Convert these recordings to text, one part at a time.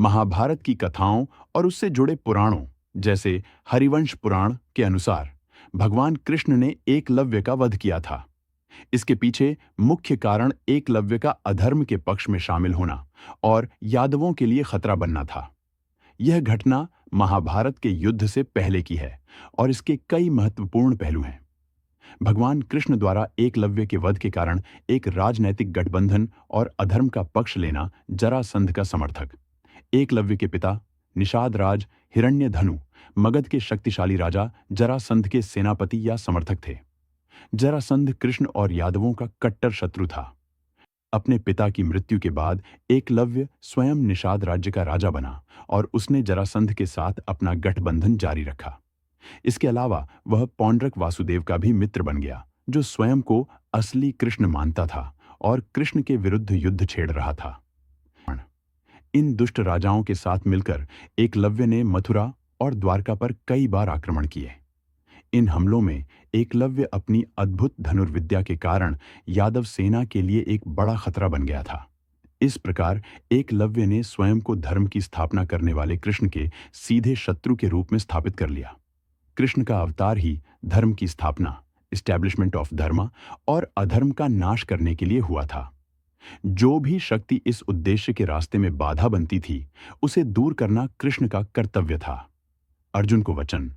महाभारत की कथाओं और उससे जुड़े पुराणों जैसे हरिवंश पुराण के अनुसार भगवान कृष्ण ने एकलव्य का वध किया था। इसके पीछे मुख्य कारण एकलव्य का अधर्म के पक्ष में शामिल होना और यादवों के लिए खतरा बनना था। यह घटना महाभारत के युद्ध से पहले की है और इसके कई महत्वपूर्ण पहलू हैं। भगवान कृष्ण द्वारा एकलव्य के वध के कारण एक राजनैतिक गठबंधन और अधर्म का पक्ष लेना जरासंध का समर्थक। एकलव्य के पिता निषाद राज हिरण्यधनु मगध के शक्तिशाली राजा जरासंध के सेनापति या समर्थक थे। जरासंध कृष्ण और यादवों का कट्टर शत्रु था। अपने पिता की मृत्यु के बाद एकलव्य स्वयं निषाद राज्य का राजा बना और उसने जरासंध के साथ अपना गठबंधन जारी रखा। इसके अलावा वह पौंड्रक वासुदेव का भी मित्र बन गया, जो स्वयं को असली कृष्ण मानता था और कृष्ण के विरुद्ध युद्ध छेड़ रहा था। इन दुष्ट राजाओं के साथ मिलकर एकलव्य ने मथुरा और द्वारका पर कई बार आक्रमण किए। इन हमलों में एकलव्य अपनी अद्भुत धनुर्विद्या के कारण यादव सेना के लिए एक बड़ा खतरा बन गया था। इस प्रकार एकलव्य ने स्वयं को धर्म की स्थापना करने वाले कृष्ण के सीधे शत्रु के रूप में स्थापित कर लिया। कृष्ण का अवतार ही धर्म की स्थापना, एस्टैब्लिशमेंट ऑफ धर्म, और अधर्म का नाश करने के लिए हुआ था। जो भी शक्ति इस उद्देश्य के रास्ते में बाधा बनती थी, उसे दूर करना कृष्ण का कर्तव्य था। अर्जुन को वचन।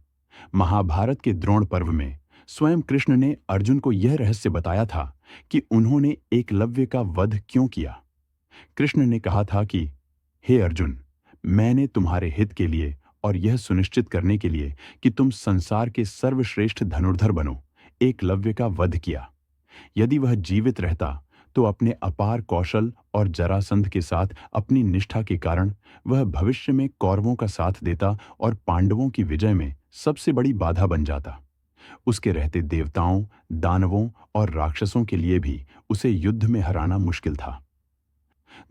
महाभारत के द्रोण पर्व में स्वयं कृष्ण ने अर्जुन को यह रहस्य बताया था कि उन्होंने एकलव्य का वध क्यों किया। कृष्ण ने कहा था कि हे अर्जुन, मैंने तुम्हारे हित के लिए और यह सुनिश्चित करने के लिए कि तुम संसार के सर्वश्रेष्ठ धनुर्धर बनो, एकलव्य का वध किया। यदि वह जीवित रहता तो अपने अपार कौशल और जरासंध के साथ अपनी निष्ठा के कारण वह भविष्य में कौरवों का साथ देता और पांडवों की विजय में सबसे बड़ी बाधा बन जाता। उसके रहते देवताओं, दानवों और राक्षसों के लिए भी उसे युद्ध में हराना मुश्किल था।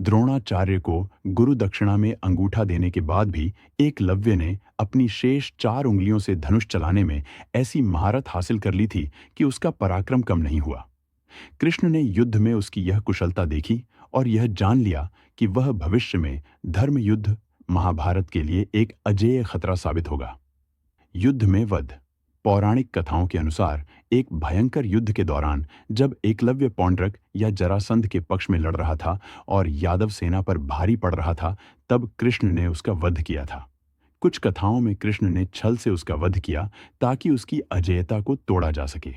द्रोणाचार्य को गुरु दक्षिणा में अंगूठा देने के बाद भी एकलव्य ने अपनी शेष 4 उंगलियों से धनुष चलाने में ऐसी महारत हासिल कर ली थी कि उसका पराक्रम कम नहीं हुआ। कृष्ण ने युद्ध में उसकी यह कुशलता देखी और यह जान लिया कि वह भविष्य में धर्म युद्ध महाभारत के लिए एक अजेय खतरा साबित होगा। युद्ध में वध। पौराणिक कथाओं के अनुसार एक भयंकर युद्ध के दौरान जब एकलव्य पौंड्रक या जरासंध के पक्ष में लड़ रहा था और यादव सेना पर भारी पड़ रहा था, तब कृष्ण ने उसका वध किया था। कुछ कथाओं में कृष्ण ने छल से उसका वध किया ताकि उसकी अजेयता को तोड़ा जा सके।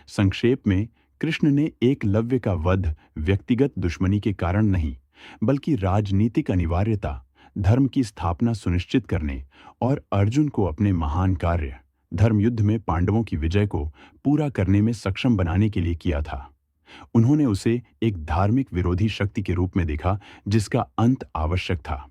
संक्षेप में, कृष्ण ने एकलव्य का वध व्यक्तिगत दुश्मनी के कारण नहीं, बल्कि राजनीतिक अनिवार्यता, धर्म की स्थापना सुनिश्चित करने और अर्जुन को अपने महान कार्य धर्मयुद्ध में पांडवों की विजय को पूरा करने में सक्षम बनाने के लिए किया था। उन्होंने उसे एक धार्मिक विरोधी शक्ति के रूप में देखा जिसका अंत आवश्यक था।